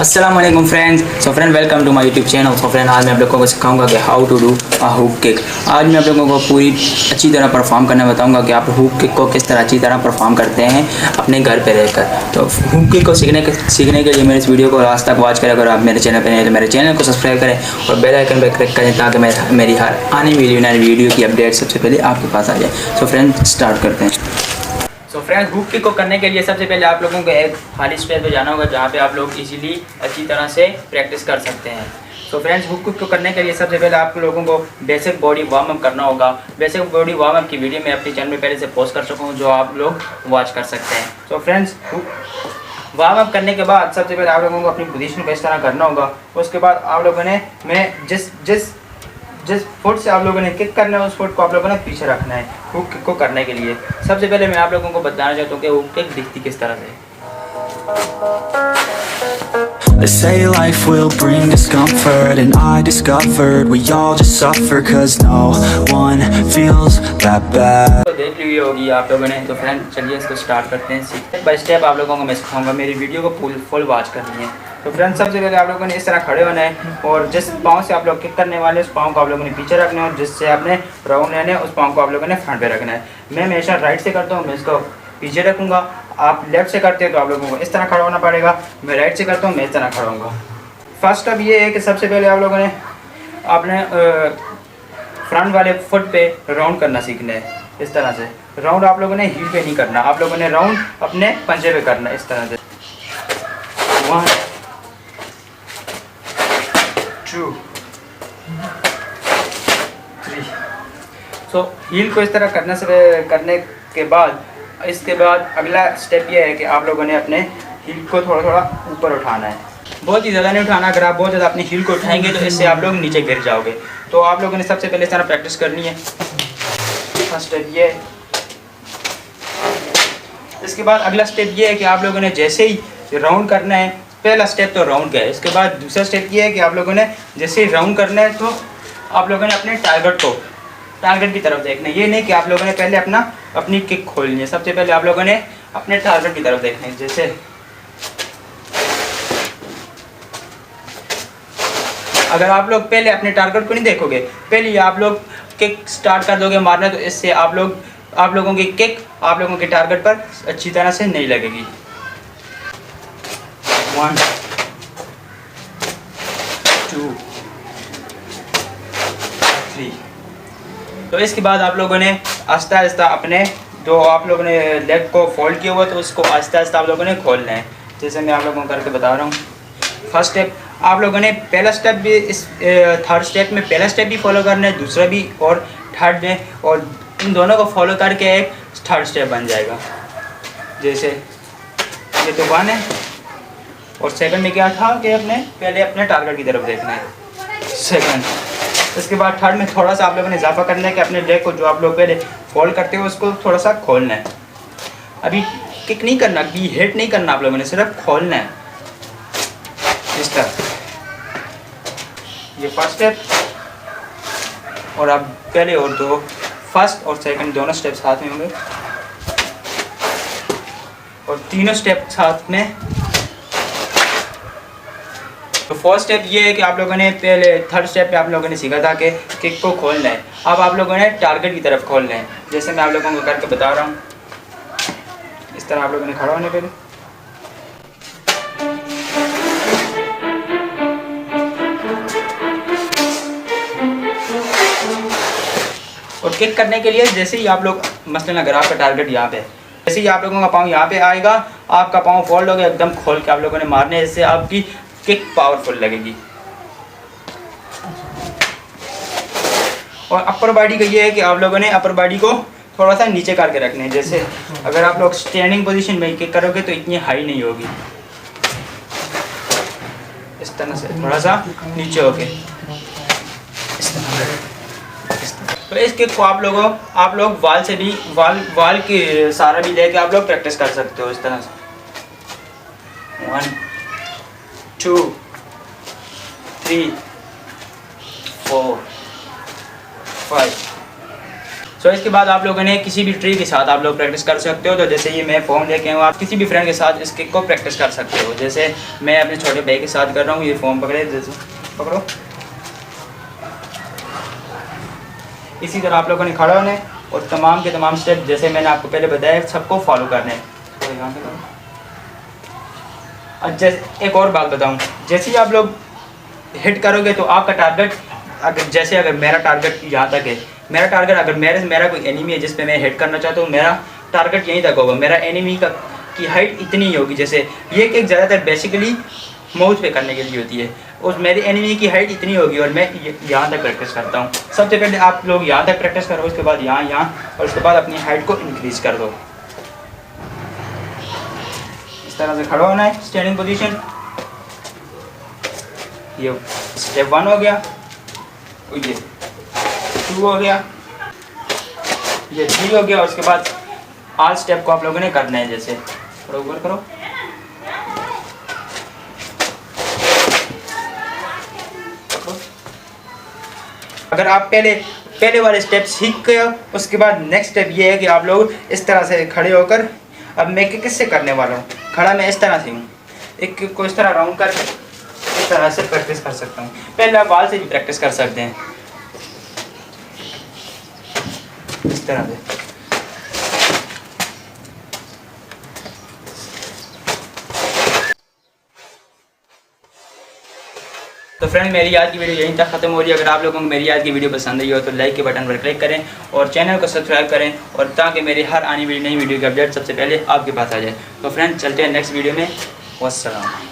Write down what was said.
अस्सलाम वालेकुम friends. So friend welcome to my YouTube channel. So friend आज मैं आप लोगों को सिखाऊंगा कि how to do a hook kick. आज मैं आप लोगों को पूरी अच्छी तरह परफॉर्म करना बताऊंगा कि आप हुक किक को किस तरह अच्छी तरह परफॉर्म करते हैं अपने घर पे रहकर। तो हुक किक को सीखने के लिए मेरे इस वीडियो को लास्ट तक वॉच करें। अगर आप मेरे चैनल पर नहीं तो मेरे चैनल को सब्सक्राइब करें और बेल आइकन पर क्लिक करें ताकि मेरी हर आने वीडियो की अपडेट सबसे पहले आपके पास आ जाए। सो फ्रेंड स्टार्ट करते हैं। सो फ्रेंड्स हुक किक को करने के लिए सबसे पहले आप लोगों को एक खाली स्पेस पे जाना होगा जहाँ पे आप लोग इजीली अच्छी तरह से प्रैक्टिस कर सकते हैं। सो फ्रेंड्स हुक किक को करने के लिए सबसे पहले आप लोगों को बेसिक बॉडी वार्म अप करना होगा। बेसिक बॉडी वार्म अप की वीडियो मैं अपने चैनल में पहले से पोस्ट कर चुका हूँ जो आप लोग वॉच कर सकते हैं। सो फ्रेंड्स वार्म अप करने के बाद सबसे पहले आप लोगों को अपनी पोजीशन को इस तरह करना होगा। उसके बाद आप लोगों ने जिस फुट से आप लोगों ने किक करना है उस फुट को आप लोगों ने पीछे रखना है हुक किक को करने के लिए। सबसे पहले मैं आप लोगों को बताना चाहता हूँ कि हुक किक दिखती किस तरह से। They say life will bring discomfort, and I discovered we all just suffer cause no one feels that bad. तो देख ली होगी आप लोगों ने। तो फ्रेंड चलिए इसको स्टार्ट करते हैं। स्टेप बाय स्टेप आप लोगों को मैं सिखाऊंगा। मेरी वीडियो को फुल वॉच करनी है। तो फ्रेंड सबसे पहले आप लोगों ने इस तरह खड़े होना है और जिस पाँव से आप लोग किक करने वाले उस पाँव को आप लोगों ने पीछे रखना है और जिससे आपने राउंड लेना है उस पाँव को आप लोगों ने फ्रंट पे रखना है। मैं हमेशा राइट से करता हूँ, मैं इसको पीछे रखूँगा। आप लेफ्ट से करते हैं तो आप लोगों को इस तरह खड़ा होना पड़ेगा। मैं राइट से करता हूँ, मैं इस तरह खड़ा होऊंगा। फर्स्ट स्टेप ये है कि सबसे पहले आप लोगों ने अपने फ्रंट वाले फुट पे राउंड करना सीखना है। इस तरह से राउंड आप लोगों ने हील पे नहीं करना, आप लोगों ने राउंड अपने पंजे पे करना है इस तरह से। 1 2 3। सो हील को इस तरह करने के बाद इसके बाद अगला स्टेप ये है कि आप लोगों ने अपने हील को थोड़ा थोड़ा ऊपर उठाना है। बहुत ही ज़्यादा नहीं उठाना। अगर आप बहुत ज़्यादा अपनी हील को उठाएंगे तो इससे आप लोग नीचे गिर जाओगे। तो आप लोगों ने सबसे पहले इस तरह प्रैक्टिस करनी है। फर्स्ट स्टेप ये है। इसके बाद अगला स्टेप ये है कि आप लोगों ने जैसे ही राउंड करना है, पहला स्टेप तो राउंड का है। इसके बाद दूसरा स्टेप ये है कि आप लोगों ने जैसे ही राउंड करना है तो आप लोगों ने अपने टारगेट की तरफ देखना है। ये नहीं कि आप लोगों ने पहले अपनी किक खोलनी है। सबसे पहले आप लोगों ने अपने टारगेट की तरफ देखना है। जैसे अगर आप लोग पहले अपने टारगेट को नहीं देखोगे, पहले आप लोग किक स्टार्ट कर दोगे मारना, तो इससे आप लोगों की किक आप लोगों के टारगेट पर अच्छी तरह से नहीं लगेगी। 1 2 3। तो इसके बाद आप लोगों ने आहिस्ता आहिस्ता अपने जो आप लोगों ने लेग को फोल्ड किया हुआ तो उसको आहिस्ता आहिस्ता आप लोगों ने खोलना है। जैसे मैं आप लोगों को करके बता रहा हूँ। फर्स्ट स्टेप आप लोगों ने पहला स्टेप भी इस थर्ड स्टेप में पहला स्टेप भी फॉलो करना है, दूसरा भी और थर्ड में, और इन दोनों को फॉलो करके एक थर्ड स्टेप बन जाएगा। जैसे ये तो 1 है और सेकंड में क्या था कि पहले अपने टारगेट की तरफ देखना है सेकंड। इसके बाद थर्ड में थोड़ा सा आप लोगों ने इजाफा करना है कि अपने लेग को जो आप लोग पहले फोल्ड करते हो उसको थोड़ा सा खोलना है। अभी किक नहीं करना, अभी हिट नहीं करना, आप लोगों ने सिर्फ खोलना है इस तरह। ये फर्स्ट स्टेप और अब पहले और दो फर्स्ट और सेकंड दोनों स्टेप साथ में होंगे और तीनों स्टेप साथ में। तो फोर्थ स्टेप ये है कि आप लोगों ने पहले थर्ड स्टेप पे आप लोगों ने सीखा था कि किक को खोलना है। अब आप लोगों ने टारगेट की तरफ खोलना है। जैसे मैं आप लोगों को करके बता रहा हूँ। इस तरह आप लोगों ने खड़ा होने पहले और किक करने के लिए जैसे ही आप लोग मसलन अगर आपका टारगेट यहाँ पे, जैसे ही आप लोगों का पाँव यहाँ पे आएगा, आपका पाँव फोल्ड हो गया एकदम खोल के आप लोगों ने मारने है। इससे आपकी किक पावरफुल लगेगी। और अपर बॉडी का ये है कि आप लोगों ने अपर बॉडी को थोड़ा सा नीचे करके रखना है। जैसे अगर आप लोग स्टैंडिंग पोजीशन में किक करोगे तो इतनी हाई नहीं होगी, इस तरह से थोड़ा सा नीचे होके इस तरह। तो इस किक को आप लोग वाल से भी वाल के सहारा भी लेके आप लोग प्रैक्टिस कर सकते हो इस तरह से। 1 2 3 4 5 सो इसके बाद आप लोगों ने किसी भी ट्री के साथ आप लोग प्रैक्टिस कर सकते हो। तो जैसे ये मैं फॉर्म लेके आऊँ, आप किसी भी फ्रेंड के साथ इस किक को प्रैक्टिस कर सकते हो। जैसे मैं अपने छोटे भाई के साथ कर रहा हूँ, ये फॉर्म पकड़े, जैसे पकड़ो, इसी तरह आप लोगों ने खड़ा होना है और तमाम के तमाम स्टेप जैसे मैंने आपको पहले बताया सबको फॉलो करना है। तो यहाँ पे करो। और जैसे एक और बात बताऊँ, जैसे ही आप लोग हिट करोगे तो आपका टारगेट, अगर मेरा टारगेट यहाँ तक है, मेरा टारगेट अगर मेरा कोई एनिमी है जिस पे मैं हिट करना चाहता हूँ, मेरा टारगेट यहीं तक होगा। मेरा एनिमी की हाइट इतनी ही होगी। जैसे ये एक ज़्यादातर बेसिकली माउथ पे करने के लिए होती है, और मेरी एनिमी की हाइट इतनी होगी और मैं यहाँ तक प्रैक्टिस करता हूँ। सबसे पहले आप लोग यहाँ तक प्रैक्टिस करो, उसके बाद यहाँ और उसके बाद अपनी हाइट को इंक्रीज कर दो। इस तरह से खड़ा होना है, स्टैंडिंग पोजीशन। ये स्टेप 1 हो गया, ये 2 हो गया, ये 3 हो गया। और उसके बाद आल स्टेप को आप लोगों ने करना है। जैसे ऊपर करो, अगर आप पहले वाले स्टेप सीख गए, उसके बाद नेक्स्ट स्टेप ये है कि आप लोग इस तरह से खड़े होकर, अब मैं किससे करने वाला हूँ, खड़ा मैं इस तरह से हूँ, एक को इस तरह राउंड कर इस तरह से प्रैक्टिस कर सकता हूँ। पहले आप बाल से भी प्रैक्टिस कर सकते हैं, इस तरह से। तो फ्रेंड, मेरी आज की वीडियो यहीं तक खत्म हो रही है। अगर आप लोगों को मेरी आज की वीडियो पसंद आई हो तो लाइक के बटन पर क्लिक करें और चैनल को सब्सक्राइब करें, और ताकि मेरी हर आने वाली नई वीडियो की अपडेट सबसे पहले आपके पास आ जाए। तो फ्रेंड, चलते हैं नेक्स्ट वीडियो में। वस्सलाम।